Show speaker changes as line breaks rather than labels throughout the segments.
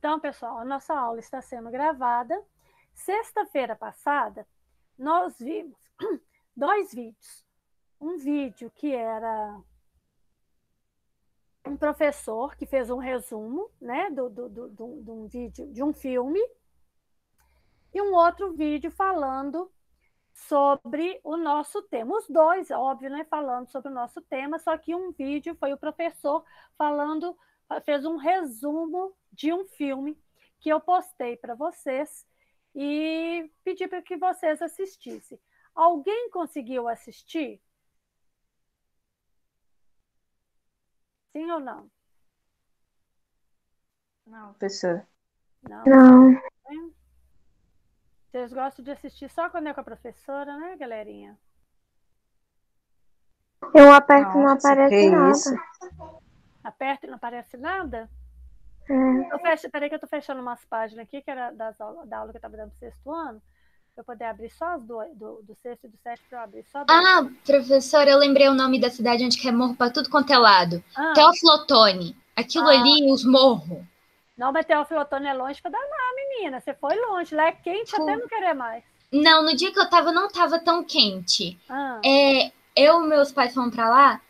Então, pessoal, a nossa aula está sendo gravada. Sexta-feira passada, nós vimos 2 vídeos. Um vídeo que era um professor que fez um resumo, né, de um vídeo, de um filme, e um outro vídeo falando sobre o nosso tema. Os dois, óbvio, né, falando sobre o nosso tema, só que um vídeo foi o professor falando, fez um resumo de um filme que eu postei para vocês e pedi para que vocês assistissem. Alguém conseguiu assistir? Sim ou não?
Não, professora.
Não. Vocês gostam de assistir só quando é com a professora, né, galerinha?
Eu aperto e não
Nossa,
aparece
que
nada.
isso?
Aperta e não aparece nada?
É.
Peraí que eu tô fechando umas páginas aqui, que era da aula que eu estava dando pro 6º ano, para eu poder abrir só as do 6º e do 7º, para eu abrir só 2.
Ah, professora, eu lembrei o nome da cidade onde que é morro para tudo quanto é lado. Teófilo Otoni. Aquilo ali, os morros.
Não, mas Teófilo Otoni é longe para danar, menina. Você foi longe. Lá é quente até não querer mais.
Não, no dia que eu tava, não tava tão quente.
Ah.
Eu e meus pais fomos para lá,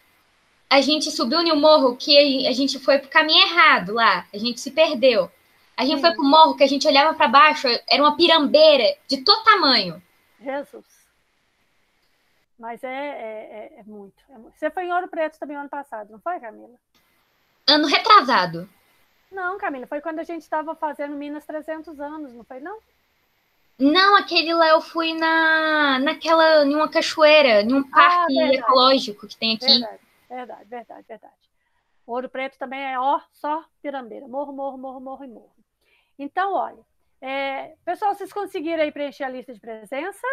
a gente subiu no morro que a gente foi pro caminho errado lá. A gente se perdeu. A gente foi pro morro que a gente olhava para baixo, era uma pirambeira de todo tamanho.
Jesus. Mas é muito. Você foi em Ouro Preto também ano passado, não foi, Camila?
Ano retrasado.
Não, Camila, foi quando a gente estava fazendo Minas 300 anos, não foi não?
Não, aquele lá eu fui em uma cachoeira, em um parque ecológico que tem aqui.
Verdade. Ouro Preto também é só pirambeira. Morro. Então, olha, pessoal, vocês conseguiram aí preencher a lista de presença?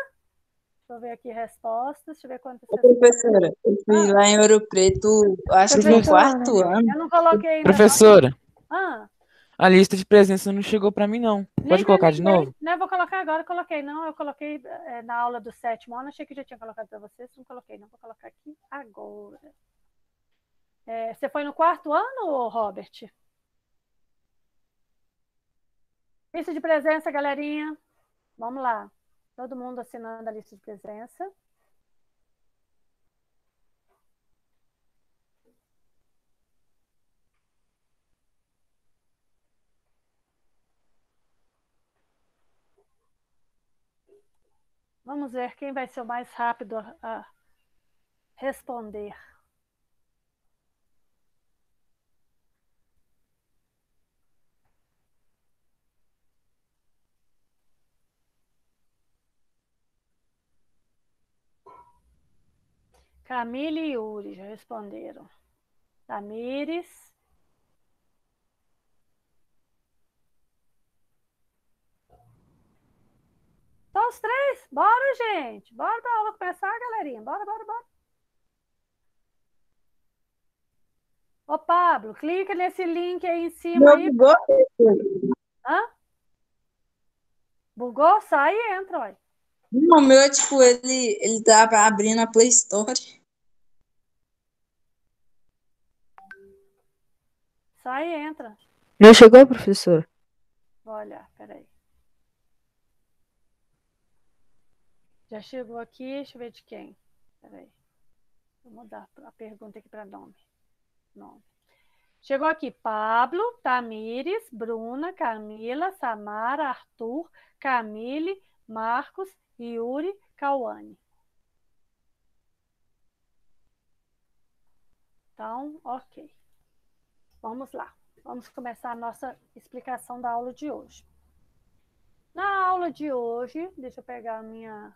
Deixa eu ver aqui respostas, deixa eu ver quantas pessoas.
Professora, eu fui lá em Ouro Preto, acho que no 4º ano.
Eu não coloquei ainda.
Professora,
não.
A lista de presença não chegou para mim, não. Pode colocar de novo?
Não, eu vou colocar agora, eu coloquei na aula do 7º ano, achei que já tinha colocado para vocês, não coloquei, não, vou colocar aqui agora. Você foi no 4º ano, Robert? Lista de presença, galerinha. Vamos lá. Todo mundo assinando a lista de presença. Vamos ver quem vai ser o mais rápido a responder. Camille e Yuri já responderam. Tamires. Só os 3? Bora, gente. Bora pra aula começar, galerinha. Bora. Ô, Pablo, clica nesse link aí em cima. Aí.
Bugou?
Hã? Bugou? Sai e entra, olha.
O meu, tipo, ele tá abrindo a Play Store.
Sai e entra.
Não chegou, professor?
Vou olhar, peraí. Já chegou aqui, deixa eu ver de quem. Peraí. Vou mudar a pergunta aqui para nome. Chegou aqui Pablo, Tamires, Bruna, Camila, Samara, Arthur, Camille, Marcos, Yuri, Cauane. Então, ok. Vamos lá. Vamos começar a nossa explicação da aula de hoje. Na aula de hoje, deixa eu pegar a minha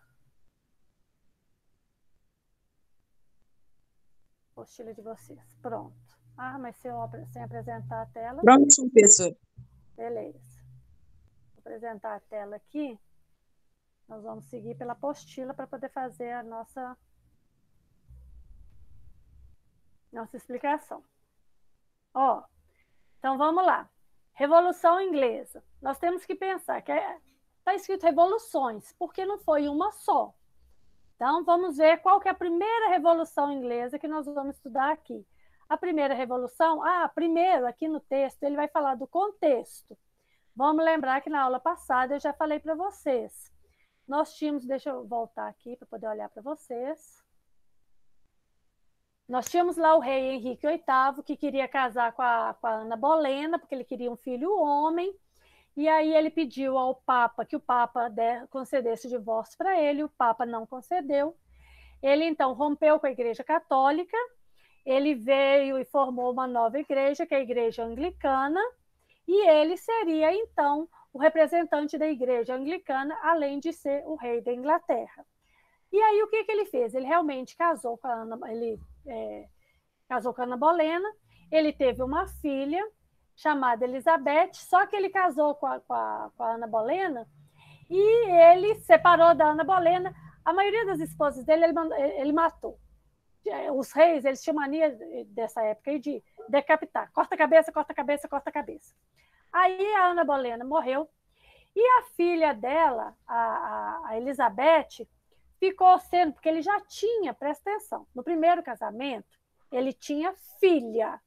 apostila de vocês. Pronto. Ah, mas sem apresentar a tela.
Pronto, professor.
Beleza. Vou apresentar a tela aqui. Nós vamos seguir pela apostila para poder fazer a nossa explicação. Então vamos lá. Revolução Inglesa. Nós temos que pensar que está escrito revoluções, porque não foi uma só. Então vamos ver qual que é a primeira revolução inglesa que nós vamos estudar aqui. A primeira revolução, primeiro aqui no texto, ele vai falar do contexto. Vamos lembrar que na aula passada eu já falei para vocês. Nós tínhamos, deixa eu voltar aqui para poder olhar para vocês. Nós tínhamos lá o rei Henrique VIII, que queria casar com a Ana Bolena, porque ele queria um filho homem. E aí ele pediu ao Papa que o Papa concedesse o divórcio para ele, o Papa não concedeu. Ele, então, rompeu com a Igreja Católica, ele veio e formou uma nova igreja, que é a Igreja Anglicana, e ele seria, então, o representante da Igreja Anglicana, além de ser o rei da Inglaterra. E aí o que ele fez? Ele realmente casou com a Ana Bolena, ele teve uma filha chamada Elizabeth, só que ele casou com a Ana Bolena e ele separou da Ana Bolena. A maioria das esposas dele ele matou. Os reis, eles tinham mania dessa época de decapitar. Corta a cabeça, corta a cabeça, corta a cabeça. Aí a Ana Bolena morreu e a filha dela, a Elizabeth, ficou sendo, porque ele já tinha, presta atenção, no primeiro casamento, ele tinha filha.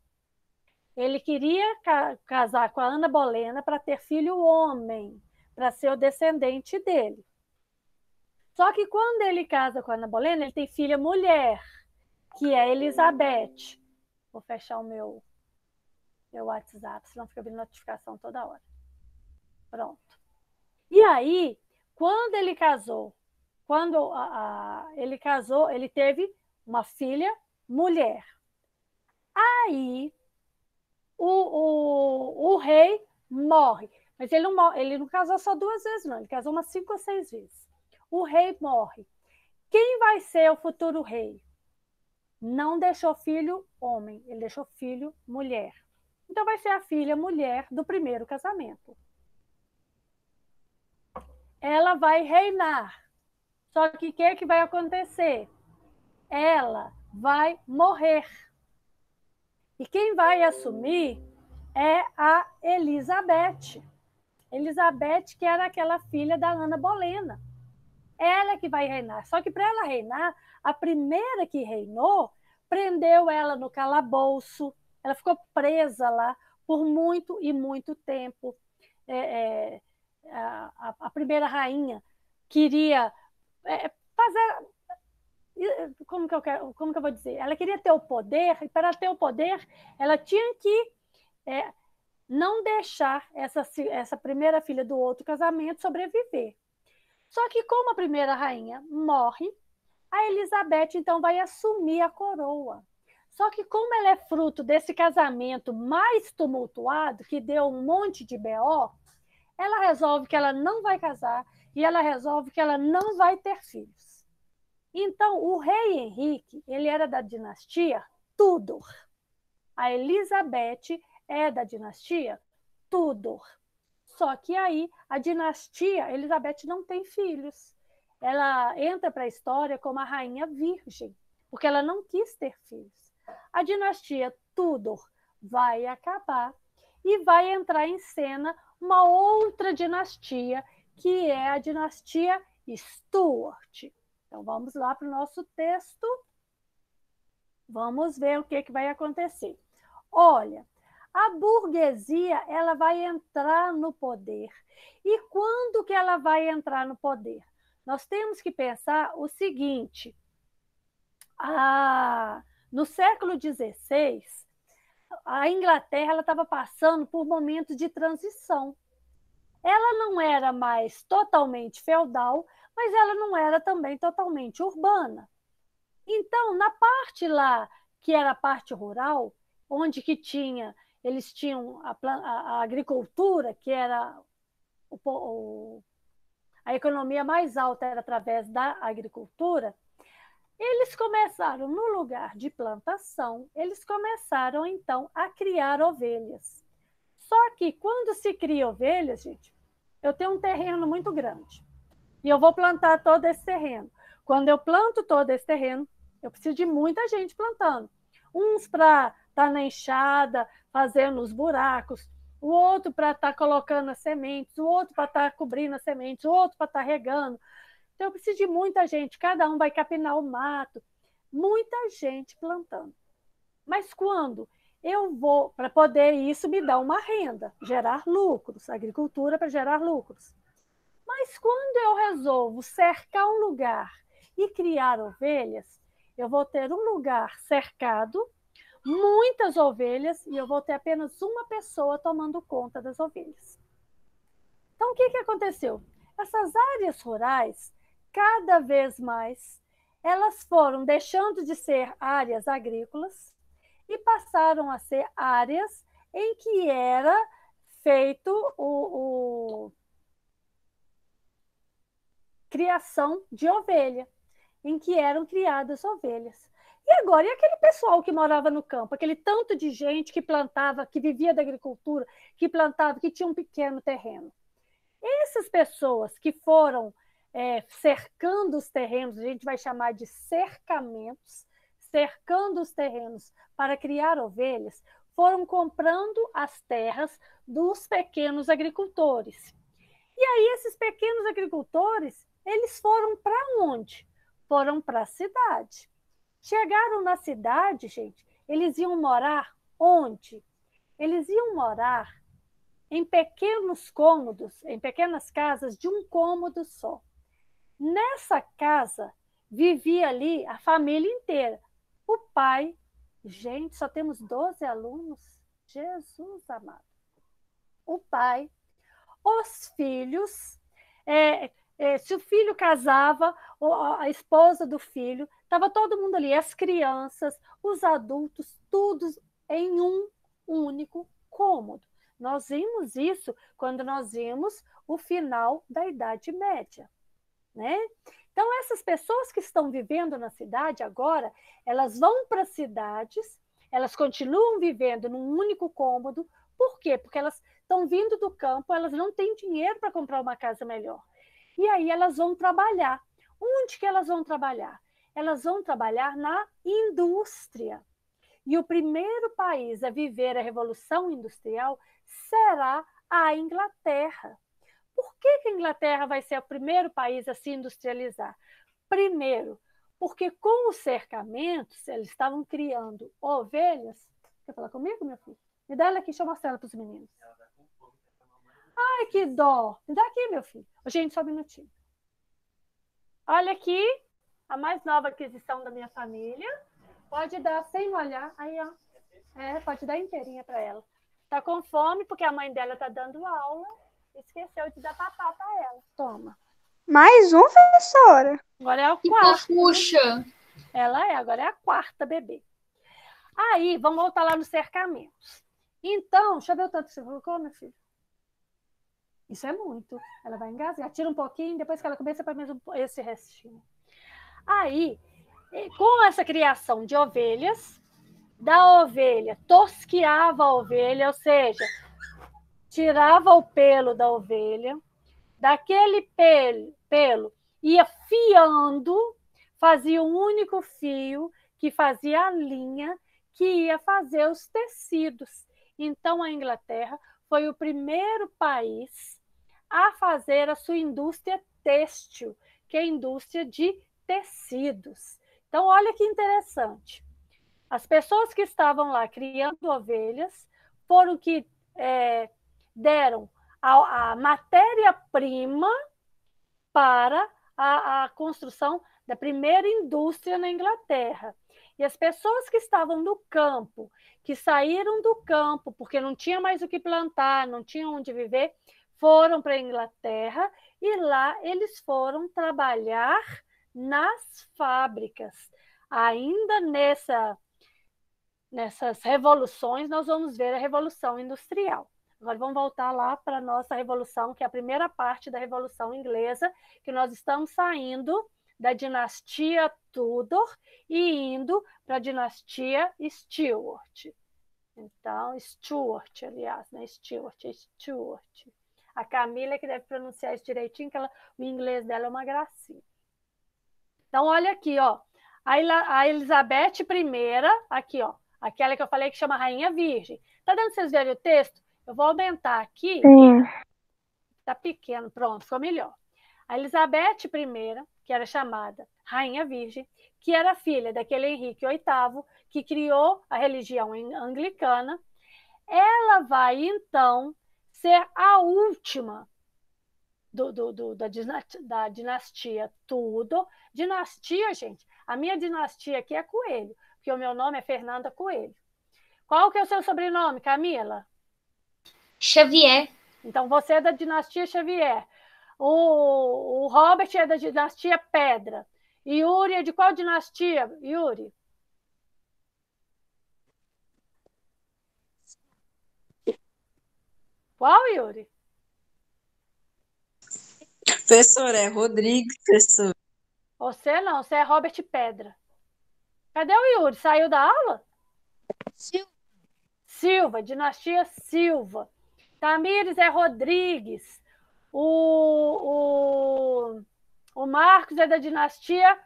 Ele queria casar com a Ana Bolena para ter filho homem, para ser o descendente dele. Só que quando ele casa com a Ana Bolena, ele tem filha mulher, que é Elizabeth. Vou fechar o meu WhatsApp, senão fica vindo notificação toda hora. Pronto. E aí, quando ele casou, ele teve uma filha mulher. Aí, o rei morre. Mas ele não casou só 2 vezes, não. Ele casou umas 5 ou 6 vezes. O rei morre. Quem vai ser o futuro rei? Não deixou filho homem, ele deixou filho mulher. Então vai ser a filha mulher do primeiro casamento. Ela vai reinar. Só que o que vai acontecer? Ela vai morrer. E quem vai assumir é a Elizabeth. Elizabeth, que era aquela filha da Ana Bolena. Ela que vai reinar. Só que para ela reinar, a primeira que reinou prendeu ela no calabouço. Ela ficou presa lá por muito e muito tempo. A primeira rainha queria fazer... Como que eu vou dizer? Ela queria ter o poder, e para ter o poder, ela tinha que não deixar essa primeira filha do outro casamento sobreviver. Só que como a primeira rainha morre, a Elizabeth, então, vai assumir a coroa. Só que como ela é fruto desse casamento mais tumultuado, que deu um monte de BO, ela resolve que ela não vai casar e ela resolve que ela não vai ter filhos. Então, o rei Henrique, ele era da dinastia Tudor. A Elizabeth é da dinastia Tudor. Só que aí a dinastia Elizabeth não tem filhos. Ela entra para a história como a rainha virgem, porque ela não quis ter filhos. A dinastia Tudor vai acabar e vai entrar em cena uma outra dinastia, que é a dinastia Stuart. Então, vamos lá para o nosso texto. Vamos ver o que vai acontecer. Olha, a burguesia ela vai entrar no poder. E quando que ela vai entrar no poder? Nós temos que pensar o seguinte. No século XVI, a Inglaterra estava passando por momentos de transição. Ela não era mais totalmente feudal, mas ela não era também totalmente urbana. Então, na parte lá, que era a parte rural, onde que eles tinham a agricultura, que era a economia mais alta era através da agricultura, eles começaram, no lugar de plantação, eles começaram, então, a criar ovelhas. Só que, quando se cria ovelhas, gente, eu tenho um terreno muito grande e eu vou plantar todo esse terreno. Quando eu planto todo esse terreno, eu preciso de muita gente plantando. Uns para estar na enxada, fazendo os buracos, o outro para estar colocando as sementes, o outro para estar cobrindo as sementes, o outro para estar regando. Então, eu preciso de muita gente, cada um vai capinar o mato, muita gente plantando. Mas quando eu vou, para poder isso me dar uma renda, gerar lucros, agricultura para gerar lucros. Mas quando eu resolvo cercar um lugar e criar ovelhas, eu vou ter um lugar cercado, muitas ovelhas, e eu vou ter apenas uma pessoa tomando conta das ovelhas. Então, o que aconteceu? Essas áreas rurais, cada vez mais, elas foram deixando de ser áreas agrícolas e passaram a ser áreas em que era feito criação de ovelha, em que eram criadas ovelhas. E agora, e aquele pessoal que morava no campo, aquele tanto de gente que plantava, que vivia da agricultura, que plantava, que tinha um pequeno terreno? Essas pessoas que foram cercando os terrenos, a gente vai chamar de cercamentos, cercando os terrenos para criar ovelhas, foram comprando as terras dos pequenos agricultores. E aí esses pequenos agricultores, eles foram para onde? Foram para a cidade. Chegaram na cidade, gente, eles iam morar onde? Eles iam morar em pequenos cômodos, em pequenas casas de um cômodo só. Nessa casa, vivia ali a família inteira. O pai, gente, só temos 12 alunos, Jesus amado. O pai, os filhos, se o filho casava, a esposa do filho, estava todo mundo ali, as crianças, os adultos, todos em um único cômodo. Nós vimos isso quando nós vimos o final da Idade Média, né? Então, essas pessoas que estão vivendo na cidade agora, elas vão para as cidades, elas continuam vivendo num único cômodo. Por quê? Porque elas estão vindo do campo, elas não têm dinheiro para comprar uma casa melhor. E aí elas vão trabalhar. Onde que elas vão trabalhar? Elas vão trabalhar na indústria. E o primeiro país a viver a Revolução Industrial será a Inglaterra. Por que a Inglaterra vai ser o primeiro país a se industrializar? Primeiro, porque com os cercamentos, eles estavam criando ovelhas. Quer falar comigo, meu filho? Me dá ela aqui, deixa eu mostrar ela para os meninos. Ai, que dó. Me dá aqui, meu filho. Gente, só um minutinho. Olha aqui, a mais nova aquisição da minha família. Pode dar sem molhar. Aí, ó. Pode dar inteirinha para ela. Tá com fome porque a mãe dela tá dando aula. Esqueceu de dar papá para ela. Toma.
Mais um, professora?
Agora é o
Que
quarto.
fofucha.
Agora é a quarta bebê. Aí, vamos voltar lá nos cercamentos. Então, deixa eu ver o tanto que você colocou, meu filho. Isso é muito. Ela vai engasgar. Tira um pouquinho, depois que ela começa para mesmo esse restinho. Aí, com essa criação de ovelhas, da ovelha, tosquiava a ovelha, ou seja, tirava o pelo da ovelha, daquele pelo ia fiando, fazia um único fio que fazia a linha que ia fazer os tecidos. Então, a Inglaterra foi o primeiro país a fazer a sua indústria têxtil, que é a indústria de tecidos. Então, olha que interessante. As pessoas que estavam lá criando ovelhas foram que deram a matéria-prima para a construção da primeira indústria na Inglaterra. E as pessoas que estavam no campo, que saíram do campo porque não tinha mais o que plantar, não tinham onde viver, foram para a Inglaterra e lá eles foram trabalhar nas fábricas. Ainda nessas revoluções, nós vamos ver a Revolução Industrial. Agora vamos voltar lá para a nossa revolução, que é a primeira parte da Revolução Inglesa, que nós estamos saindo da dinastia Tudor e indo para a dinastia Stuart. Então, Stuart, aliás, né? Stuart. A Camila que deve pronunciar isso direitinho, que o inglês dela é uma gracinha. Então, olha aqui, ó. A Elizabeth I, aqui, ó. Aquela que eu falei que chama Rainha Virgem. Tá dando pra vocês verem o texto? Eu vou aumentar aqui.
Sim.
Tá pequeno, pronto, ficou melhor. A Elizabeth I, que era chamada Rainha Virgem, que era filha daquele Henrique VIII, que criou a religião anglicana. Ela vai, então, ser a última da dinastia Tudor. Dinastia, gente, a minha dinastia aqui é Coelho, porque o meu nome é Fernanda Coelho. Qual que é o seu sobrenome, Camila?
Xavier.
Então, você é da dinastia Xavier. O Robert é da dinastia Pedra. E Yuri é de qual dinastia, Yuri? Qual, Yuri?
Professor, é Rodrigues, professor.
Você não, você é Robert Pedra. Cadê o Yuri? Saiu da aula? Silva, dinastia Silva. Tamires é Rodrigues. O Marcos é da dinastia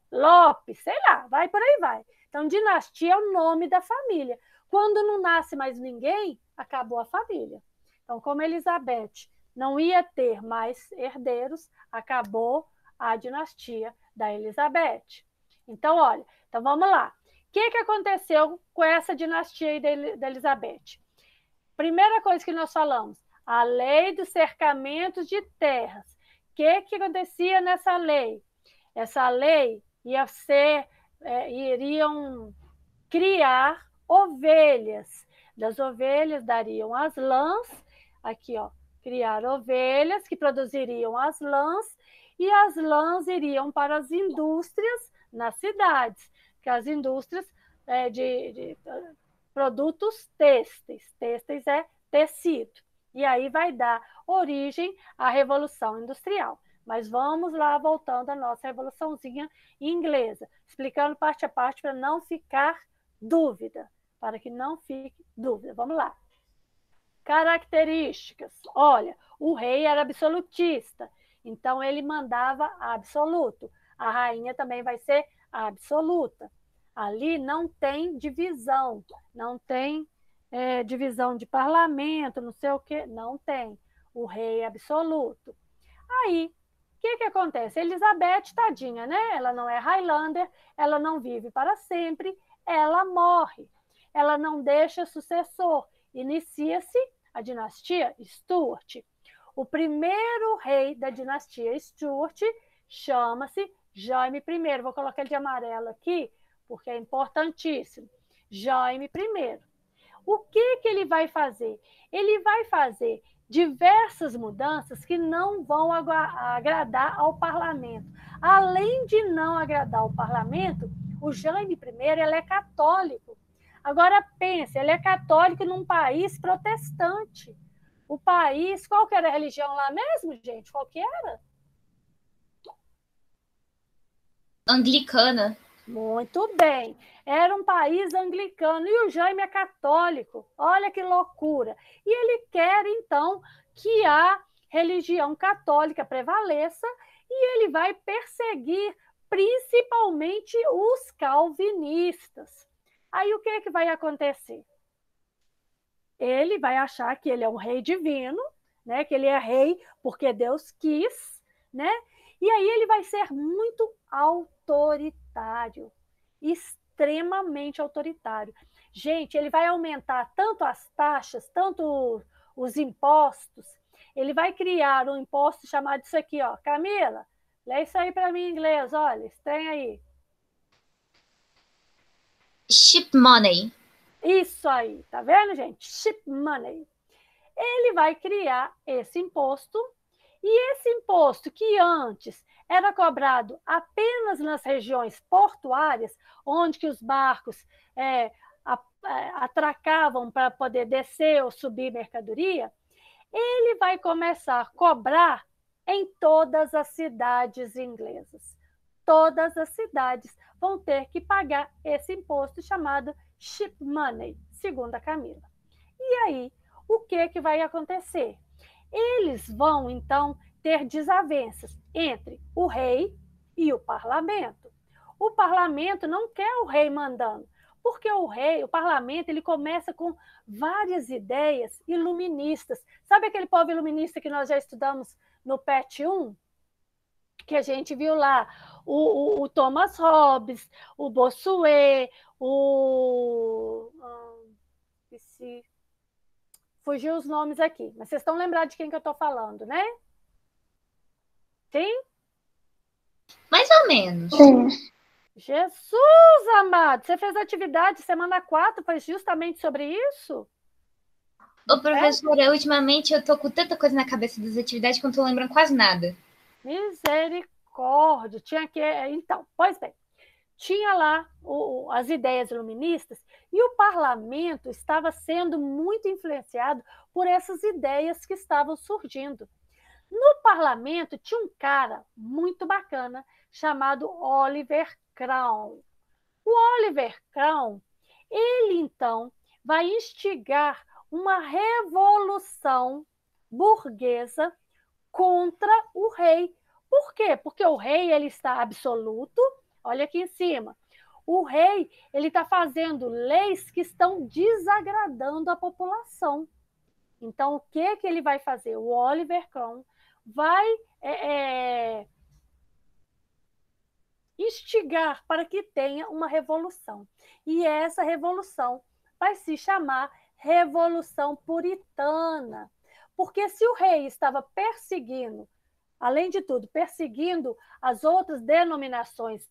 Lopes, sei lá, vai por aí vai. Então, dinastia é o nome da família. Quando não nasce mais ninguém, acabou a família. Então, como Elizabeth não ia ter mais herdeiros, acabou a dinastia da Elizabeth. Então, olha, então vamos lá. O que aconteceu com essa dinastia aí da Elizabeth? Primeira coisa que nós falamos, a lei dos cercamentos de terras. O que acontecia nessa lei? Essa lei iriam criar ovelhas. Das ovelhas dariam as lãs, aqui, ó, criar ovelhas que produziriam as lãs, e as lãs iriam para as indústrias nas cidades, que as indústrias de produtos têxteis. Têxteis é tecido. E aí vai dar origem à Revolução Industrial. Mas vamos lá, voltando à nossa revoluçãozinha inglesa, explicando parte a parte para não ficar dúvida, para que não fique dúvida. Vamos lá. Características. Olha, o rei era absolutista, então ele mandava absoluto. A rainha também vai ser absoluta. Ali não tem divisão, não tem divisão de parlamento, não sei o quê, não tem. O rei é absoluto. Aí, o que acontece? Elizabeth, tadinha, né? Ela não é Highlander, ela não vive para sempre, ela morre. Ela não deixa sucessor. Inicia-se a dinastia Stuart. O primeiro rei da dinastia Stuart chama-se Jaime I. Vou colocar ele de amarelo aqui, porque é importantíssimo. Jaime I. O que ele vai fazer? Ele vai fazer diversas mudanças que não vão agradar ao parlamento. Além de não agradar ao parlamento, o Jaime I ele é católico. Agora pense, ele é católico num país protestante. O país, qual que era a religião lá mesmo, gente? Qual que era?
Anglicana.
Muito bem. Era um país anglicano e o Jaime é católico. Olha que loucura. E ele quer, então, que a religião católica prevaleça e ele vai perseguir principalmente os calvinistas. Aí o que vai acontecer? Ele vai achar que ele é um rei divino, né? Que ele é rei porque Deus quis, né? E aí ele vai ser muito autoritário, extremamente autoritário. Gente, ele vai aumentar tanto as taxas, tanto os impostos, ele vai criar um imposto chamado isso aqui, ó. Camila, lê isso aí para mim em inglês, olha, esse trem aí.
Ship money.
Isso aí, tá vendo, gente? Ship money. Ele vai criar esse imposto, e esse imposto que antes era cobrado apenas nas regiões portuárias, onde que os barcos atracavam para poder descer ou subir mercadoria, ele vai começar a cobrar em todas as cidades inglesas. Todas as cidades vão ter que pagar esse imposto chamado ship money, segundo a Camila. E aí, o que vai acontecer? Eles vão, então, ter desavenças entre o rei e o parlamento. O parlamento não quer o rei mandando, porque o parlamento, ele começa com várias ideias iluministas. Sabe aquele povo iluminista que nós já estudamos no PET 1? que a gente viu lá, o Thomas Hobbes, o Bossuet, fugiu os nomes aqui, mas vocês estão lembrados de quem que eu estou falando, né? Sim?
Mais ou menos.
Sim.
Jesus amado, você fez atividade semana 4, foi justamente sobre isso?
Ô, professora, ultimamente eu tô com tanta coisa na cabeça das atividades que eu não tô lembrando quase nada.
Misericórdia, tinha que... Então, pois bem, tinha lá as ideias iluministas e o parlamento estava sendo muito influenciado por essas ideias que estavam surgindo. No parlamento tinha um cara muito bacana chamado Oliver Cromwell. O Oliver Cromwell, ele então vai instigar uma revolução burguesa contra o rei. Por quê? Porque o rei ele está absoluto. Olha aqui em cima. O rei ele está fazendo leis que estão desagradando a população. Então, o que ele vai fazer? O Oliver Cromwell vai instigar para que tenha uma revolução. E essa revolução vai se chamar Revolução Puritana. Porque se o rei estava perseguindo, além de tudo, perseguindo as outras denominações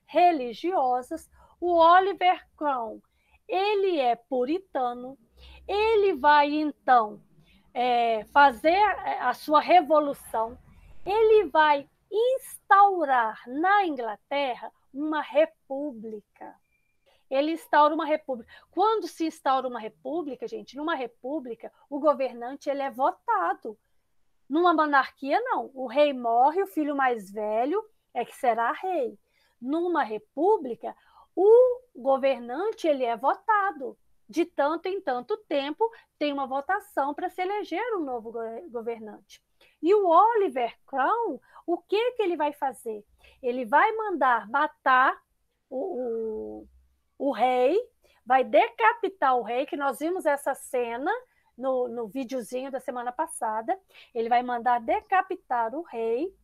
religiosas, o Oliver Cromwell, ele é puritano, ele vai, então, fazer a sua revolução, ele vai instaurar na Inglaterra uma república. Ele instaura uma república. Quando se instaura uma república, gente, numa república, o governante ele é votado. Numa monarquia, não. O rei morre, o filho mais velho é que será rei. Numa república, o governante ele é votado. De tanto em tanto tempo, tem uma votação para se eleger um novo governante. E o Oliver Cromwell, o que ele vai fazer? Ele vai mandar matar o rei, vai decapitar o rei, que nós vimos essa cena no videozinho da semana passada. Ele vai mandar decapitar o rei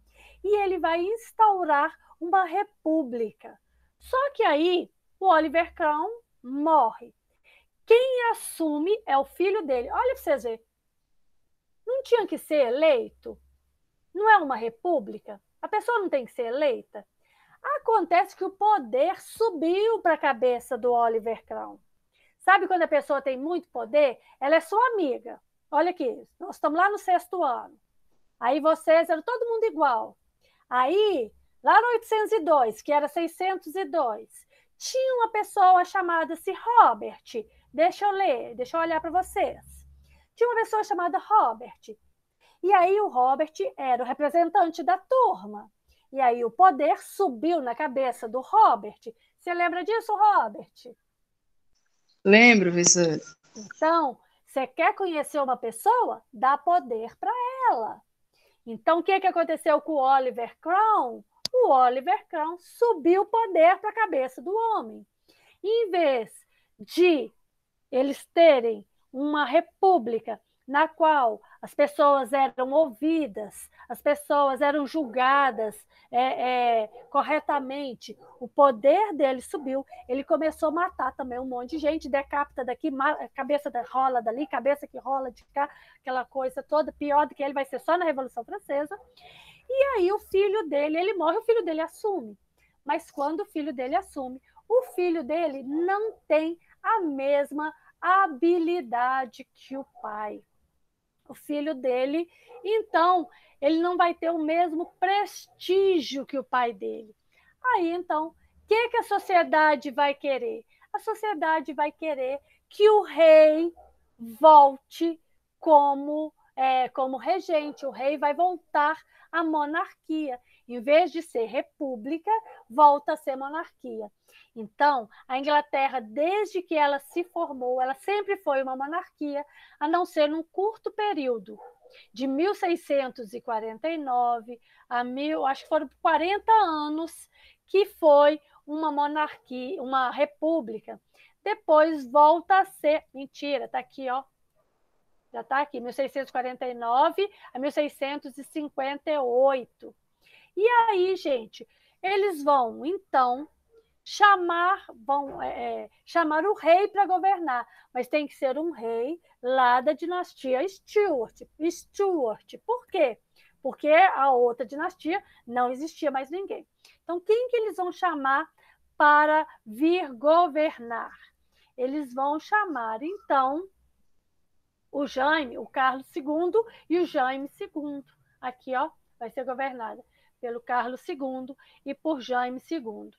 e ele vai instaurar uma república. Só que aí o Oliver Cromwell morre. Quem assume é o filho dele. Olha para vocês verem. Não tinha que ser eleito? Não é uma república? A pessoa não tem que ser eleita? Acontece que o poder subiu para a cabeça do Oliver Cromwell. Sabe quando a pessoa tem muito poder? Ela é sua amiga. Olha aqui, nós estamos lá no 6º ano. Aí vocês eram todo mundo igual. Aí, lá no 802, que era 602, tinha uma pessoa chamada-se Robert. Deixa eu ler, deixa eu olhar para vocês. Tinha uma pessoa chamada Robert. E aí o Robert era o representante da turma. E aí o poder subiu na cabeça do Robert. Você lembra disso, Robert?
Lembro, professor.
Então, você quer conhecer uma pessoa? Dá poder para ela. Então, o que aconteceu com o Oliver Cromwell? O Oliver Cromwell subiu o poder para a cabeça do homem. Em vez de eles terem uma república na qual as pessoas eram ouvidas, as pessoas eram julgadas corretamente, o poder dele subiu, ele começou a matar também um monte de gente, decapita daqui, cabeça rola dali, cabeça que rola de cá, aquela coisa toda, pior do que ele vai ser só na Revolução Francesa. E aí o filho dele, ele morre, o filho dele assume. Mas quando o filho dele assume, o filho dele não tem a mesma habilidade que o pai. O filho dele, então, ele não vai ter o mesmo prestígio que o pai dele. Aí, então, o que a sociedade vai querer? A sociedade vai querer que o rei volte como regente. O rei vai voltar à monarquia. Em vez de ser república, volta a ser monarquia. Então, a Inglaterra, desde que ela se formou, ela sempre foi uma monarquia, a não ser num curto período, de 1649 a acho que foram 40 anos, que foi uma monarquia, uma república. Depois volta a ser... Mentira, está aqui, ó. Já está aqui, 1649 a 1658. E aí, gente, eles vão, então, chamar o rei para governar, mas tem que ser um rei lá da dinastia Stuart. Por quê? Porque a outra dinastia não existia mais ninguém. Então, quem que eles vão chamar para vir governar? Eles vão chamar, então, o Jaime, o Carlos II e o Jaime II. Aqui, ó, vai ser governada pelo Carlos II e por Jaime II.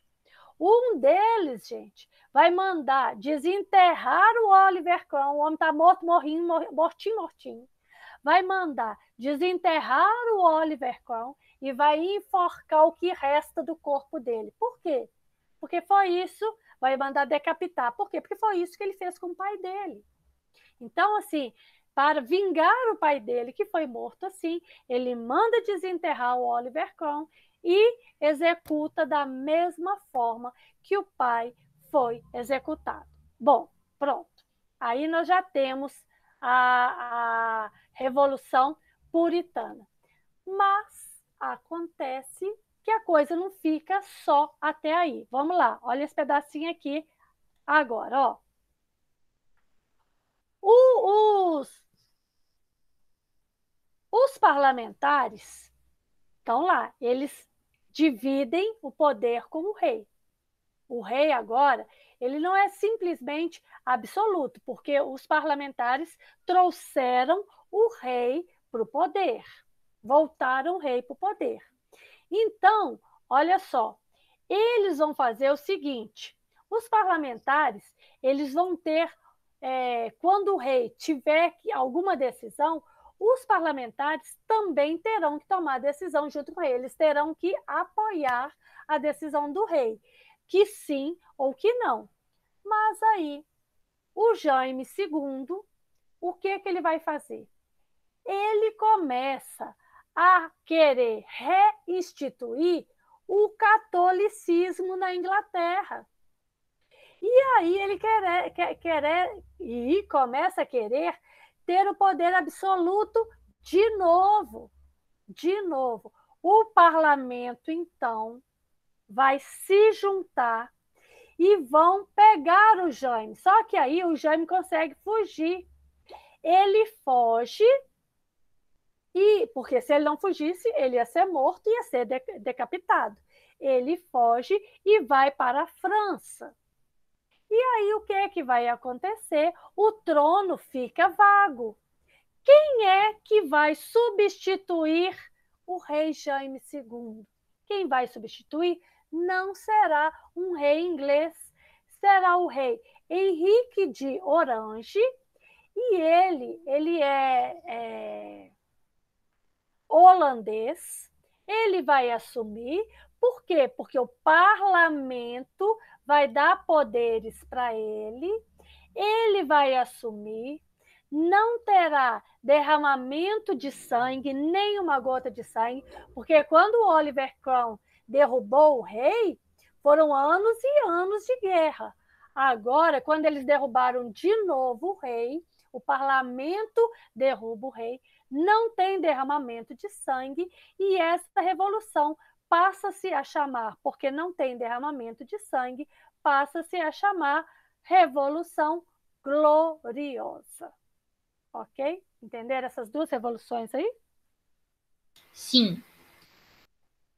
Um deles, gente, vai mandar desenterrar o Oliver Cromwell, o homem está morto, mortinho. Vai mandar desenterrar o Oliver Cromwell e vai enforcar o que resta do corpo dele. Por quê? Porque foi isso, vai mandar decapitar. Por quê? Porque foi isso que ele fez com o pai dele. Então, assim, para vingar o pai dele, que foi morto assim, ele manda desenterrar o Oliver Cromwell e executa da mesma forma que o pai foi executado. Bom, pronto. Aí nós já temos a Revolução Puritana. Mas acontece que a coisa não fica só até aí. Vamos lá, olha esse pedacinho aqui agora, ó. Os parlamentares estão lá, eles dividem o poder com o rei. O rei agora, ele não é simplesmente absoluto, porque os parlamentares trouxeram o rei para o poder, voltaram o rei para o poder. Então, olha só, eles vão fazer o seguinte, os parlamentares, eles vão ter, quando o rei tiver alguma decisão, os parlamentares também terão que tomar a decisão junto com ele. Eles terão que apoiar a decisão do rei, que sim ou que não. Mas aí, o Jaime II, o que ele vai fazer? Ele começa a querer reinstituir o catolicismo na Inglaterra. E aí ele começa a querer ter o poder absoluto de novo. De novo. O parlamento, então, vai se juntar e vão pegar o Jaime. Só que aí o Jaime consegue fugir. Ele foge, porque se ele não fugisse, ele ia ser morto e ia ser decapitado. Ele foge e vai para a França. E aí o que é que vai acontecer? O trono fica vago. Quem é que vai substituir o rei Jaime II? Quem vai substituir não será um rei inglês, será o rei Henrique de Orange, e ele é holandês. Ele vai assumir, por quê? Porque o parlamento vai dar poderes para ele, ele vai assumir, não terá derramamento de sangue, nem uma gota de sangue, porque quando o Oliver Cromwell derrubou o rei, foram anos e anos de guerra. Agora, quando eles derrubaram de novo o rei, o parlamento derruba o rei, não tem derramamento de sangue, e essa revolução passa-se a chamar, porque não tem derramamento de sangue, passa-se a chamar Revolução Gloriosa. Ok? Entenderam essas duas revoluções aí?
Sim.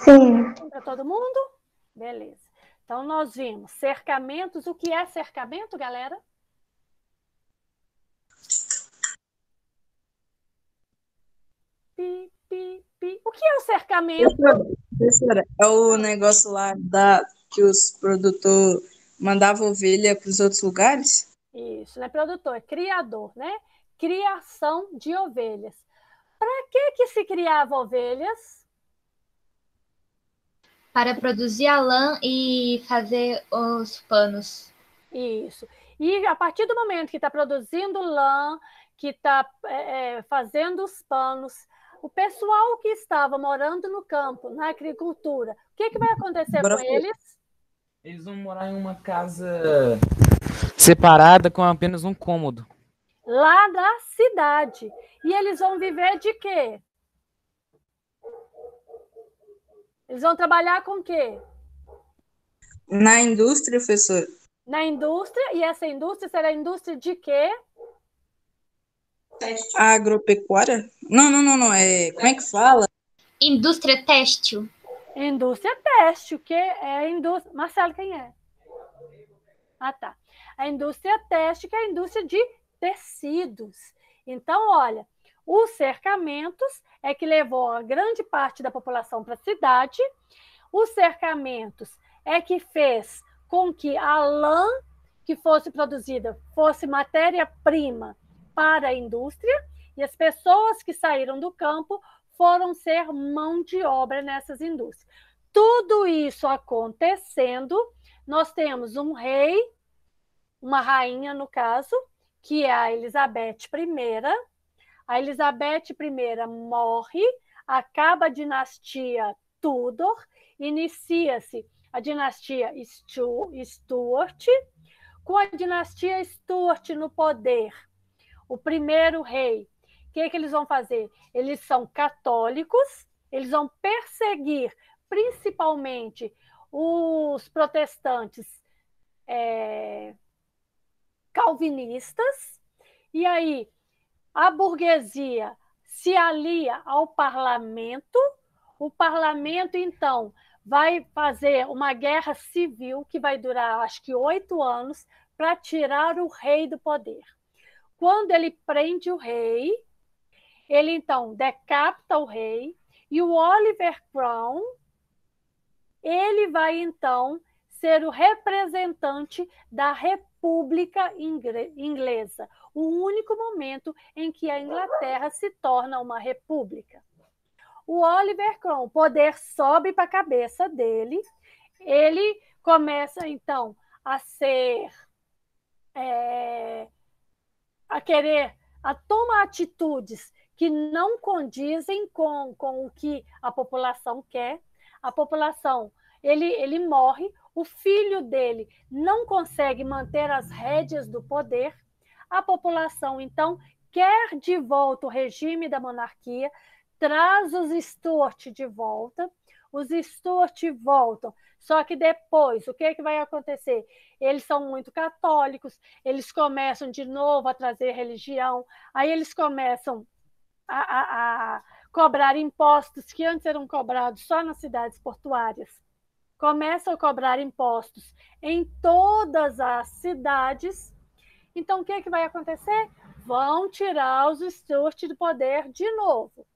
Sim.
Para todo mundo? Beleza. Então, nós vimos cercamentos. O que é cercamento, galera? O que é o cercamento?
Professora, é o negócio lá que os produtores mandavam ovelha para os outros lugares?
Isso, não é produtor, é criador, né? Criação de ovelhas. Para que se criava ovelhas?
Para produzir a lã e fazer os panos.
Isso. E a partir do momento que está produzindo lã, que está fazendo os panos, o pessoal que estava morando no campo, na agricultura, o que vai acontecer com eles?
Eles vão morar em uma casa separada com apenas um cômodo.
Lá da cidade. E eles vão viver de quê? Eles vão trabalhar com o quê?
Na indústria, professora?
Na indústria, e essa indústria será indústria de quê?
Agropecuária? Não. Como é que fala?
Indústria têxtil.
Indústria têxtil, que é indústria... Marcelo, quem é? Ah, tá. A indústria têxtil, que é a indústria de tecidos. Então, olha, os cercamentos é que levou a grande parte da população para a cidade. Os cercamentos é que fez com que a lã que fosse produzida fosse matéria-prima para a indústria, e as pessoas que saíram do campo foram ser mão de obra nessas indústrias. Tudo isso acontecendo, nós temos um rei, uma rainha, no caso, que é a Elizabeth I. A Elizabeth I morre, acaba a dinastia Tudor, inicia-se a dinastia Stuart. Com a dinastia Stuart no poder, o primeiro rei, o que eles vão fazer? Eles são católicos, eles vão perseguir principalmente os protestantes calvinistas, e aí a burguesia se alia ao parlamento, o parlamento, então, vai fazer uma guerra civil que vai durar, acho que 8 anos, para tirar o rei do poder. Quando ele prende o rei, ele, então, decapita o rei, e o Oliver Cromwell, ele vai, então, ser o representante da República Inglesa, o único momento em que a Inglaterra se torna uma república. O Oliver Cromwell, o poder sobe para a cabeça dele, ele começa, então, a tomar atitudes que não condizem com o que a população quer. A população, ele morre, o filho dele não consegue manter as rédeas do poder, a população, então, quer de volta o regime da monarquia, traz os Stuart de volta, os Stuart voltam, só que depois, o que é que vai acontecer? Eles são muito católicos, eles começam de novo a trazer religião, aí eles começam a cobrar impostos que antes eram cobrados só nas cidades portuárias. Começam a cobrar impostos em todas as cidades. Então, o que é que vai acontecer? Vão tirar os Stuart do poder de novo.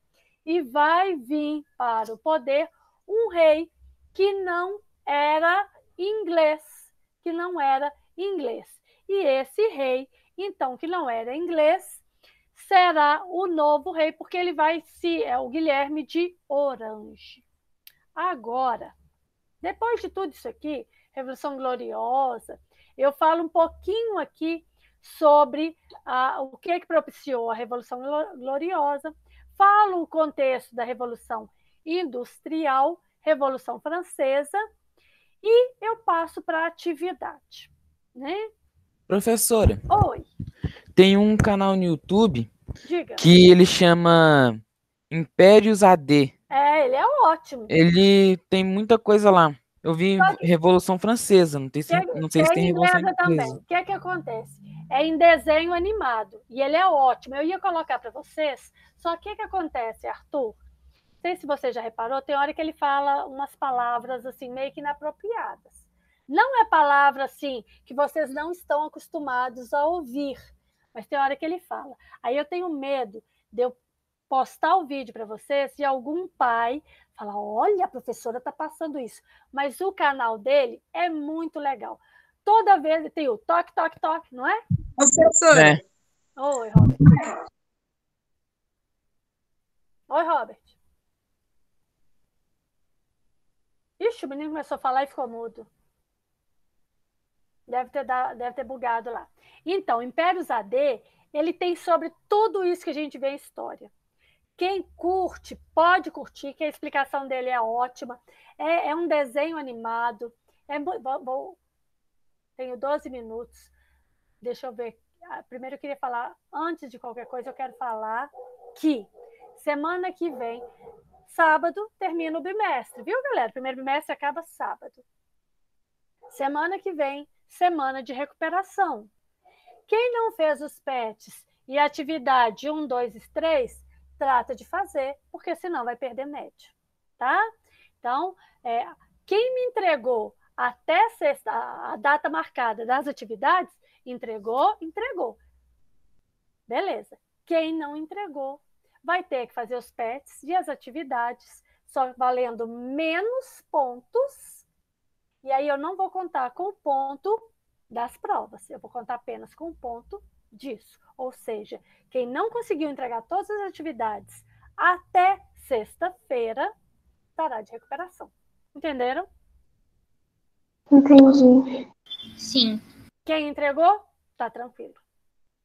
E vai vir para o poder um rei que não era inglês, E esse rei, então, que não era inglês, será o novo rei, porque ele vai é o Guilherme de Orange. Agora, depois de tudo isso aqui, Revolução Gloriosa, eu falo um pouquinho aqui sobre o que propiciou a Revolução Gloriosa, falo o contexto da Revolução Industrial, Revolução Francesa, e eu passo para a atividade. Né?
Professora,
Oi.
Tem um canal no YouTube
Diga.
Que ele chama Impérios AD.
Ele é ótimo.
Ele tem muita coisa lá. Eu vi Revolução Francesa, não sei se tem Revolução Inglesa
também. O que acontece? É em desenho animado, e ele é ótimo. Eu ia colocar para vocês, só que o que acontece, Arthur? Não sei se você já reparou, tem hora que ele fala umas palavras assim meio que inapropriadas. Não é palavra assim que vocês não estão acostumados a ouvir, mas tem hora que ele fala. Aí eu tenho medo de eu postar o vídeo para vocês e algum pai falar, olha, a professora está passando isso. Mas o canal dele é muito legal. Toda vez tem o toque, toque, toque, não é?
Professora.
Oi, Robert. Oi, Robert. Ixi, o menino começou a falar e ficou mudo. Deve ter bugado lá. Então, Impérios AD, ele tem sobre tudo isso que a gente vê em história. Quem curte, pode curtir, que a explicação dele é ótima. É um desenho animado. Tenho 12 minutos. Deixa eu ver. Primeiro eu queria falar, antes de qualquer coisa, eu quero falar que semana que vem sábado termina o bimestre, viu, galera? O primeiro bimestre acaba sábado. Semana que vem, semana de recuperação. Quem não fez os PETs e atividade 1, 2 e 3, trata de fazer, porque senão vai perder média, tá? Então, quem me entregou até sexta, a data marcada das atividades, entregou. Beleza. Quem não entregou vai ter que fazer os PETs e as atividades, só valendo menos pontos. E aí eu não vou contar com o ponto das provas, eu vou contar apenas com o ponto disso. Ou seja, quem não conseguiu entregar todas as atividades até sexta-feira estará de recuperação. Entenderam?
Entendi.
Sim.
Quem entregou, tá tranquilo.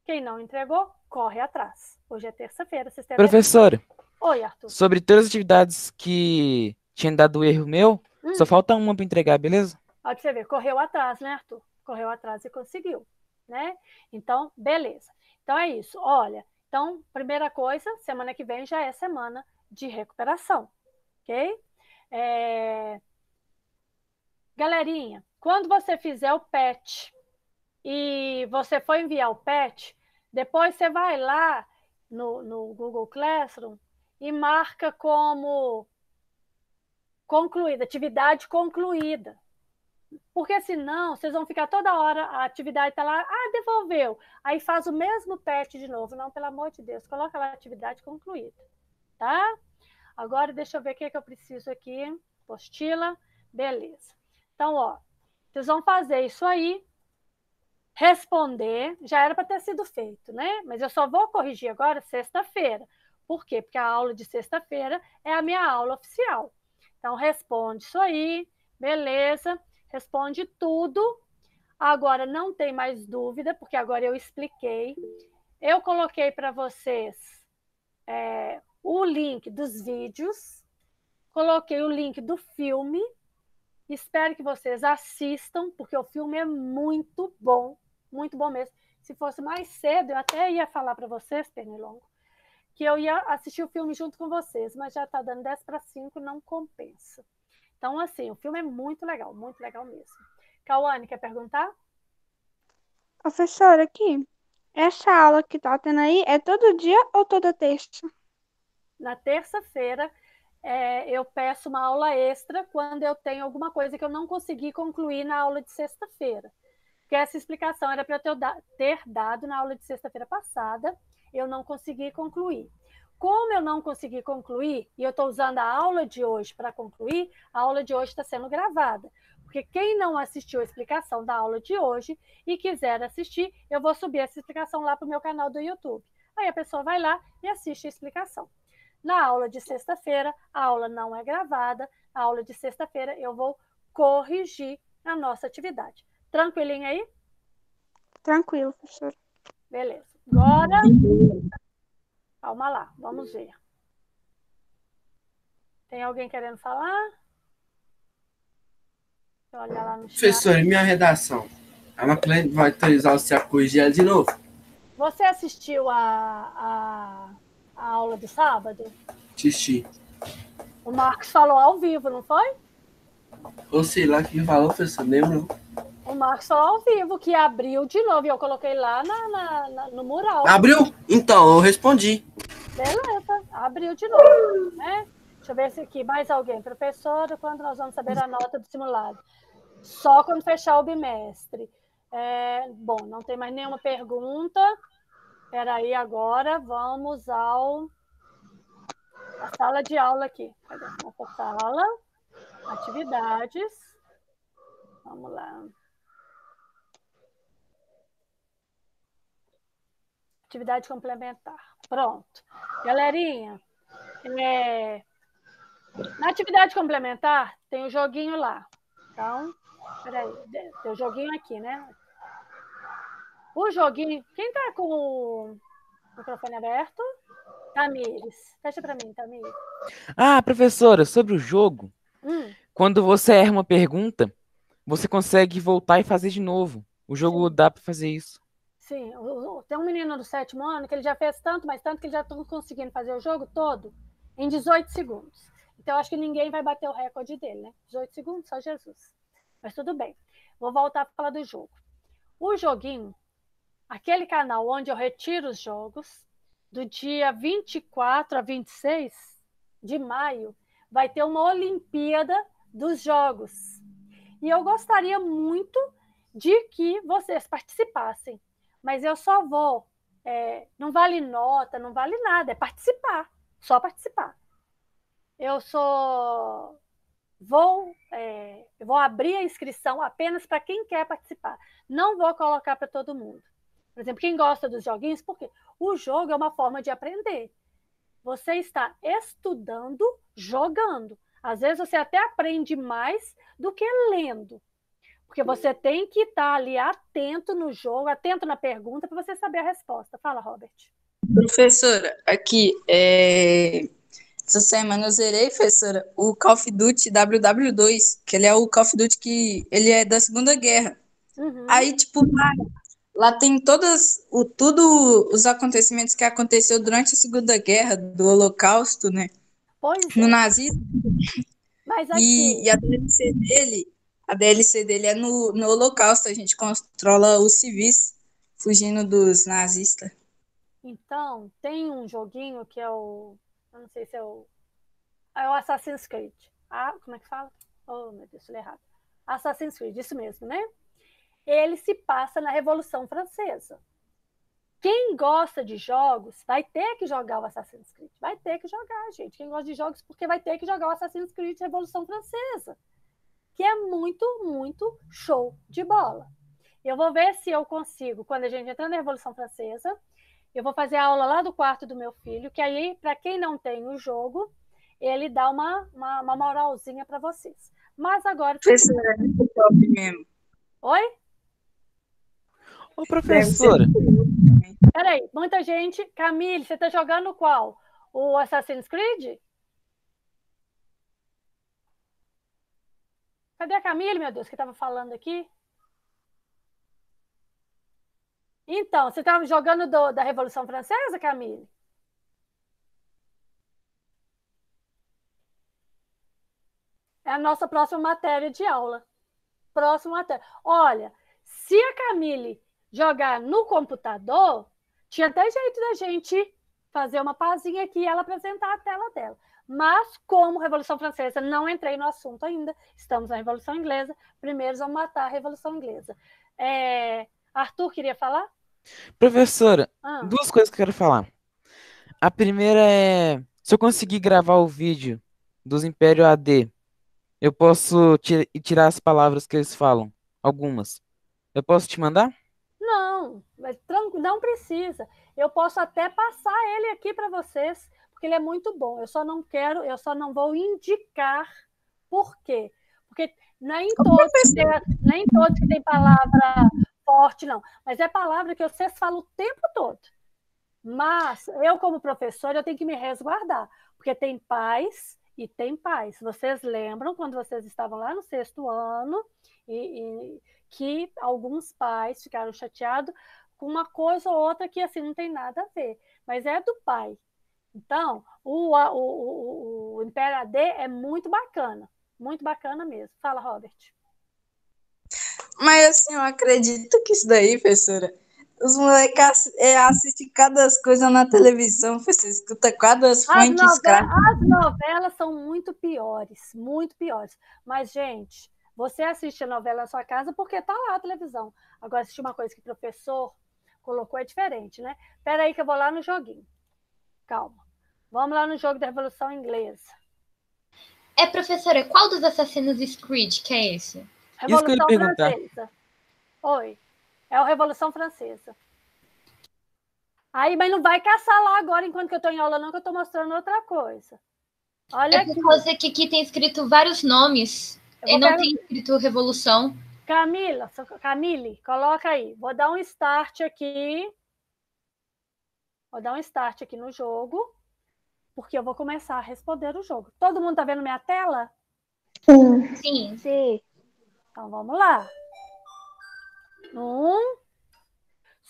Quem não entregou, corre atrás. Hoje é terça-feira, vocês têm...
Professora,
Oi, Arthur.
sobre todas as atividades que tinha dado erro meu, só falta uma para entregar, beleza?
Olha pra você ver, correu atrás, né, Arthur? Correu atrás e conseguiu, né? Então, beleza. Então é isso. Olha, então, primeira coisa, semana que vem já é semana de recuperação, ok? Galerinha, quando você fizer o PET e você for enviar o PET, depois você vai lá no Google Classroom e marca como concluída, atividade concluída. Porque senão, vocês vão ficar toda hora, a atividade está lá, devolveu. Aí faz o mesmo PET de novo. Não, pelo amor de Deus, coloca lá a atividade concluída, tá? Agora, deixa eu ver o que eu preciso aqui. Apostila, beleza. Então, ó, vocês vão fazer isso aí, responder, já era para ter sido feito, né? Mas eu só vou corrigir agora sexta-feira. Por quê? Porque a aula de sexta-feira é a minha aula oficial. Então, responde isso aí, beleza. Responde tudo. Agora não tem mais dúvida, porque agora eu expliquei. Eu coloquei para vocês o link dos vídeos, coloquei o link do filme. Espero que vocês assistam, porque o filme é muito bom mesmo. Se fosse mais cedo, eu até ia falar para vocês, Pernilongo, que eu ia assistir o filme junto com vocês, mas já está dando 10:05, não compensa. Então, assim, o filme é muito legal mesmo. Cauane, quer perguntar?
Professora, aqui, essa aula que tá tendo aí é todo dia ou toda terça?
Na terça-feira, eu peço uma aula extra quando eu tenho alguma coisa que eu não consegui concluir na aula de sexta-feira. Porque essa explicação era para eu ter dado na aula de sexta-feira passada, eu não consegui concluir. Como eu não consegui concluir, e eu estou usando a aula de hoje para concluir, a aula de hoje está sendo gravada. Porque quem não assistiu a explicação da aula de hoje e quiser assistir, eu vou subir essa explicação lá para o meu canal do YouTube. Aí a pessoa vai lá e assiste a explicação. Na aula de sexta-feira, a aula não é gravada. Na aula de sexta-feira, eu vou corrigir a nossa atividade. Tranquilinho aí?
Tranquilo, professora.
Beleza. Agora... Calma lá, vamos ver. Tem alguém querendo falar? Deixa eu olhar lá no chat.
Professor, e minha redação? A Maclane vai autorizar você a corrigir ela de novo?
Você assistiu a aula do sábado?
Assisti.
O Marcos falou ao vivo, não foi?
Ou sei lá quem falou, professor, lembro.
O Marcos falou ao vivo que abriu de novo. E eu coloquei lá no mural.
Abriu? Então, eu respondi.
Beleza, abriu de novo, né? Deixa eu ver se aqui mais alguém. Professora, quando nós vamos saber a nota do simulado? Só quando fechar o bimestre. Bom, não tem mais nenhuma pergunta. Espera aí, agora vamos a sala de aula aqui. Cadê? Nossa sala. Atividades. Vamos lá. Atividade complementar. Pronto. Galerinha, na atividade complementar tem o joguinho lá. Então, peraí, tem o joguinho aqui, né? O joguinho... Quem está com o microfone aberto? Tamires. Fecha para mim, Tamires.
Professora, sobre o jogo, quando você erra uma pergunta, você consegue voltar e fazer de novo. O jogo dá para fazer isso.
Sim, tem um menino do 7º ano que ele já fez tanto, mas tanto que ele já está conseguindo fazer o jogo todo em 18 segundos. Então, acho que ninguém vai bater o recorde dele, né? 18 segundos, só Jesus. Mas tudo bem. Vou voltar para falar do jogo. O joguinho, aquele canal onde eu retiro os jogos, do dia 24 a 26 de maio, vai ter uma Olimpíada dos Jogos. E eu gostaria muito de que vocês participassem. Mas eu só vou... não vale nota, não vale nada, é participar. Só participar. Eu vou abrir a inscrição apenas para quem quer participar. Não vou colocar para todo mundo. Por exemplo, quem gosta dos joguinhos, porque o jogo é uma forma de aprender. Você está estudando, jogando. Às vezes você até aprende mais do que lendo. Porque você tem que estar ali atento no jogo, atento na pergunta, para você saber a resposta. Fala, Robert.
Professora, aqui, essa semana eu zerei, professora, o Call of Duty WW2, que ele é o Call of Duty que ele é da Segunda Guerra.
Uhum.
Aí, tipo, lá tem tudo os acontecimentos que aconteceu durante a Segunda Guerra, do Holocausto, né?
Pois
No
é.
nazismo.
Mas aqui...
E a DLC dele é no Holocausto, a gente controla os civis fugindo dos nazistas.
Então, tem um joguinho que é o... Eu não sei se é o Assassin's Creed. Como é que fala? Oh, meu Deus, falei errado. Assassin's Creed, isso mesmo, né? Ele se passa na Revolução Francesa. Quem gosta de jogos vai ter que jogar o Assassin's Creed. Vai ter que jogar, gente. Quem gosta de jogos, porque vai ter que jogar o Assassin's Creed Revolução Francesa. Que é muito, muito show de bola. Eu vou ver se eu consigo, quando a gente entrar na Revolução Francesa, eu vou fazer a aula lá do quarto do meu filho, que aí, para quem não tem o jogo, ele dá uma moralzinha para vocês. Mas agora...
Professora, é muito top mesmo.
Oi?
Ô, professora.
Peraí, muita gente... Camille, você está jogando qual? O Assassin's Creed? Cadê a Camille, meu Deus, que estava falando aqui? Então, você estava jogando da Revolução Francesa, Camille? É a nossa próxima matéria de aula. Próxima matéria. Olha, se a Camille jogar no computador, tinha até jeito da gente fazer uma pazinha aqui e ela apresentar a tela dela. Mas, como Revolução Francesa, não entrei no assunto ainda. Estamos na Revolução Inglesa. Primeiro vamos matar a Revolução Inglesa. Arthur, queria falar?
Professora, duas coisas que eu quero falar. A primeira é, se eu conseguir gravar o vídeo dos Império AD, eu posso tirar as palavras que eles falam, algumas. Eu posso te mandar?
Não, mas não precisa. Eu posso até passar ele aqui para vocês, porque ele é muito bom. Eu só não vou indicar por quê. Porque nem todos que tem palavra forte, não. Mas é palavra que vocês falam o tempo todo. Mas eu, como professora, eu tenho que me resguardar, porque tem pais e tem pais. Vocês lembram, quando vocês estavam lá no 6º ano, que alguns pais ficaram chateados com uma coisa ou outra que assim não tem nada a ver, mas é do pai. Então, o Império AD é muito bacana mesmo. Fala, Robert.
Mas assim, eu acredito que isso daí, professora, os moleques assistem cada coisa na televisão, você escuta cada funk escravo.
As novelas são muito piores, muito piores. Mas, gente, você assiste a novela na sua casa porque está lá a televisão. Agora, assistir uma coisa que o professor colocou é diferente, né? Espera aí que eu vou lá no joguinho. Calma. Vamos lá no jogo da Revolução Inglesa.
Professora, qual dos Assassin's Creed que é esse?
Revolução Francesa. Oi. É o Revolução Francesa. Aí, mas não vai caçar lá agora enquanto que eu estou em aula, não, que eu estou mostrando outra coisa. Olha aqui.
Por causa que aqui tem escrito vários nomes e não tem escrito Revolução.
Camille, coloca aí. Vou dar um start aqui. Vou dar um start aqui no jogo, porque eu vou começar a responder o jogo. Todo mundo está vendo minha tela?
Sim.
Sim. Então, vamos lá.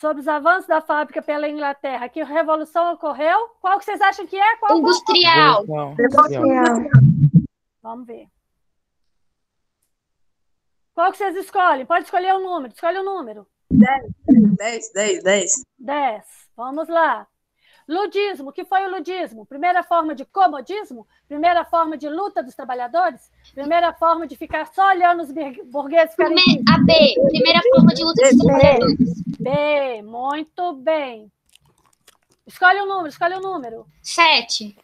sobre os avanços da fábrica pela Inglaterra, que a revolução ocorreu. Qual que vocês acham que é? Qual?
Industrial.
Vamos ver. Qual que vocês escolhem? Pode escolher um número. Escolhe um número.
10.
10. Vamos lá. Ludismo. O que foi o ludismo? Primeira forma de comodismo? Primeira forma de luta dos trabalhadores? Primeira forma de ficar só olhando os burgueses ficarem...
A B. Primeira forma de luta dos trabalhadores.
B. Muito bem. Escolhe um número.
7.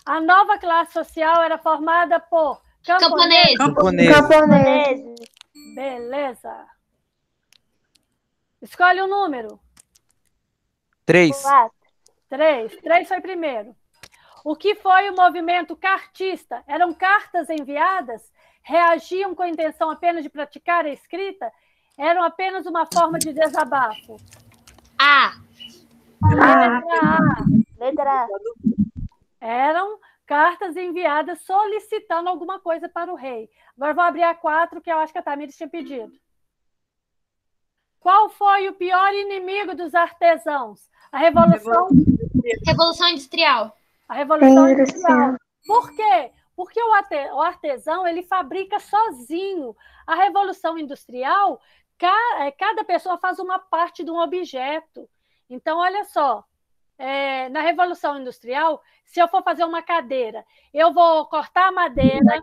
A nova classe social era formada por camponeses.
Camponês.
Beleza. Escolhe um número.
3.
3. 3 foi primeiro. O que foi o movimento cartista? Eram cartas enviadas? Reagiam com a intenção apenas de praticar a escrita? Eram apenas uma forma de desabafo?
A.
Letra A.
Eram cartas enviadas solicitando alguma coisa para o rei. Agora vou abrir a 4, que eu acho que a Tamires tinha pedido. Qual foi o pior inimigo dos artesãos? A Revolução
Industrial.
A Revolução Industrial. Por quê? Porque o artesão ele fabrica sozinho. A Revolução Industrial, cada pessoa faz uma parte de um objeto. Então, olha só, na Revolução Industrial, se eu for fazer uma cadeira, eu vou cortar a madeira.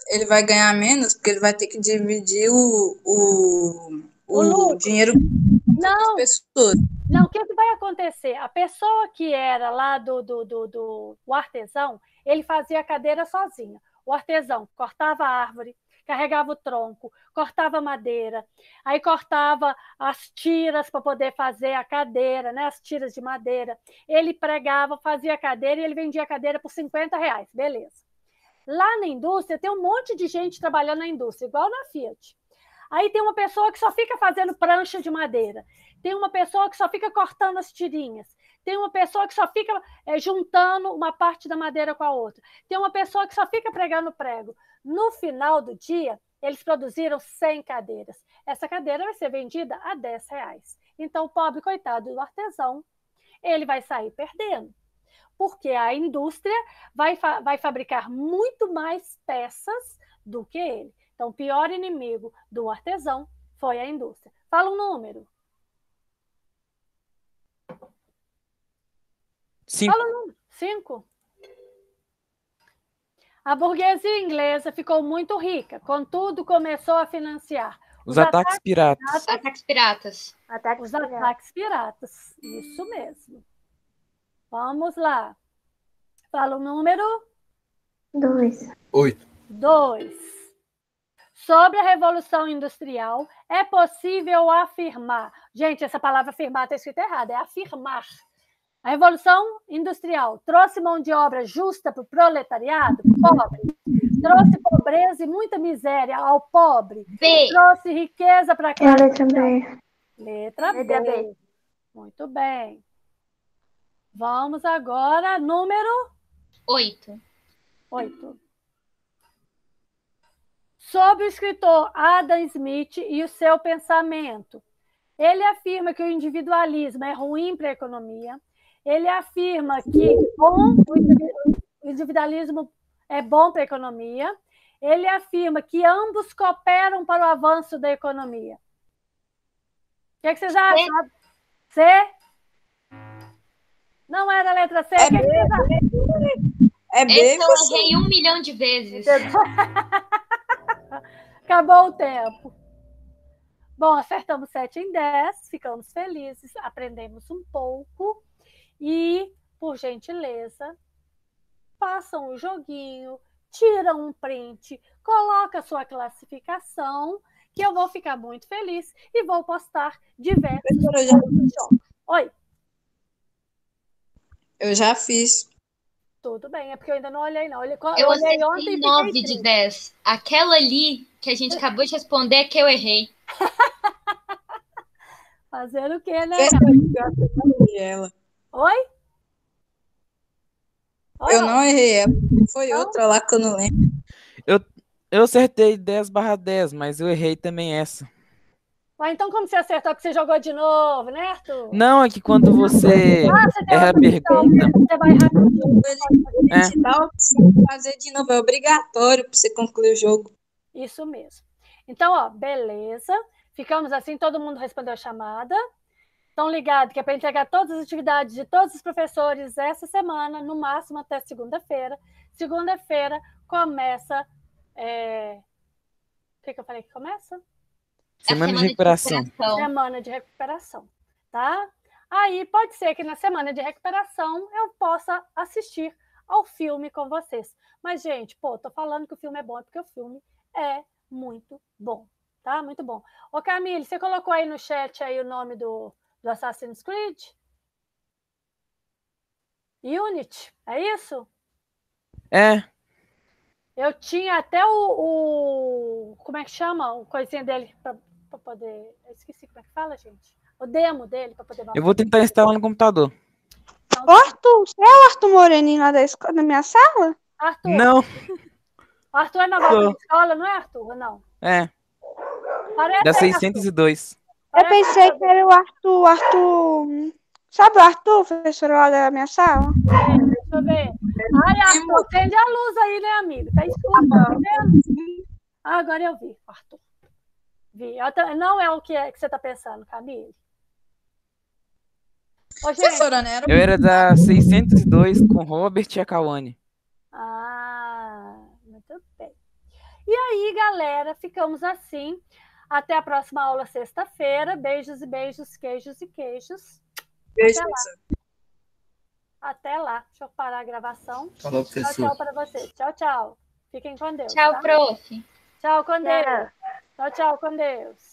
Ele vai ganhar menos, porque ele vai ter que dividir o dinheiro com as pessoas.
Não, o que vai acontecer? A pessoa que era lá o artesão, ele fazia a cadeira sozinho. O artesão cortava a árvore, carregava o tronco, cortava a madeira, aí cortava as tiras para poder fazer a cadeira, né? As tiras de madeira. Ele pregava, fazia a cadeira e ele vendia a cadeira por R$50. Beleza. Lá na indústria, tem um monte de gente trabalhando na indústria, igual na Fiat. Aí tem uma pessoa que só fica fazendo prancha de madeira. Tem uma pessoa que só fica cortando as tirinhas. Tem uma pessoa que só fica juntando uma parte da madeira com a outra. Tem uma pessoa que só fica pregando prego. No final do dia, eles produziram 100 cadeiras. Essa cadeira vai ser vendida a R$10. Então, o pobre coitado do artesão, ele vai sair perdendo. Porque a indústria vai fabricar muito mais peças do que ele. Então, o pior inimigo do artesão foi a indústria. Fala um número.
5.
Fala um número. 5. A burguesia inglesa ficou muito rica, contudo, começou a financiar
os ataques piratas.
Ataques piratas.
Os ataques piratas. Isso mesmo. Vamos lá. Fala o número.
2.
8.
2. Sobre a Revolução Industrial, é possível afirmar... Gente, essa palavra afirmar está escrita errada, é afirmar. A Revolução Industrial trouxe mão de obra justa para o proletariado, pobre. Trouxe pobreza e muita miséria ao pobre.
B.
Trouxe riqueza para a classe.
Letra B.
Letra B. Muito bem. Vamos agora, número
8.
8. Sobre o escritor Adam Smith e o seu pensamento. Ele afirma que o individualismo é ruim para a economia. Ele afirma que o individualismo é bom para a economia. Ele afirma que ambos cooperam para o avanço da economia. O que vocês acham? C? Não era a letra C?
É B.
Esse eu errei 1 milhão de vezes.
Acabou o tempo. Bom, acertamos 7 em 10, ficamos felizes, aprendemos um pouco. E, por gentileza, façam o joguinho, tiram um print, coloca a sua classificação, que eu vou ficar muito feliz e vou postar diversos jogos. Oi.
Eu já fiz.
Tudo bem, é porque eu ainda não olhei, não. Eu
olhei
ontem e
9
fiquei
de
triste.
10. Aquela ali que a gente acabou de responder é que eu errei.
Fazer o quê, né?
Ela.
Oi?
Eu não errei ela. Foi outra lá que eu não lembro.
Eu acertei 10/10, mas eu errei também essa.
Mas então como você acertou que você jogou de novo, né, Arthur?
Não, é que quando você
você tem
erra a
outra opção,
pergunta,
você vai rapidinho.
Ele te dá a opção de fazer de novo, é obrigatório para você concluir o jogo.
Isso mesmo. Então, ó, beleza. Ficamos assim, todo mundo respondeu a chamada. Estão ligados que é para entregar todas as atividades de todos os professores essa semana, no máximo até segunda-feira. Segunda-feira começa... O que eu falei que começa?
semana de recuperação.
Semana de recuperação, tá? Aí pode ser que na semana de recuperação eu possa assistir ao filme com vocês. Mas, gente, tô falando que o filme é bom, porque o filme é muito bom, tá? Muito bom. Ô, Camille, você colocou aí no chat aí o nome do Assassin's Creed? Unity, é isso?
É.
Eu tinha até como é que chama? O coisinha dele para poder... Eu esqueci como é que fala, gente. O demo dele para poder...
Eu vou tentar instalar no computador.
Então,
Ô, Arthur, você é o Arthur Moreninho lá da minha sala?
Arthur.
Não.
Arthur é na vaga de escola, não é, Arthur? Não.
É.
Parece
Da
aí,
602.
Eu pensei que era o Arthur. Sabe o Arthur, professor lá da minha sala?
Deixa eu ver. Ai, Arthur, acende a luz aí, né, amigo? Tá escuro, tá vendo? Ah, agora eu vi, Arthur. Vi. Não é o que você tá pensando, Camille. Ô, gente.
Eu era da 602 com Robert e a Kawane.
Ah, muito bem. E aí, galera, ficamos assim. Até a próxima aula, sexta-feira. Beijos e beijos, queijos e queijos.
Beijo,
Até lá.
professor.
Até lá. Deixa eu parar a gravação.
Falou, professor.
Tchau, tchau para vocês. Tchau, tchau. Fiquem com Deus.
Tchau,
tá?
prof.
Tchau, com Deus. Tchau, tchau, com Deus.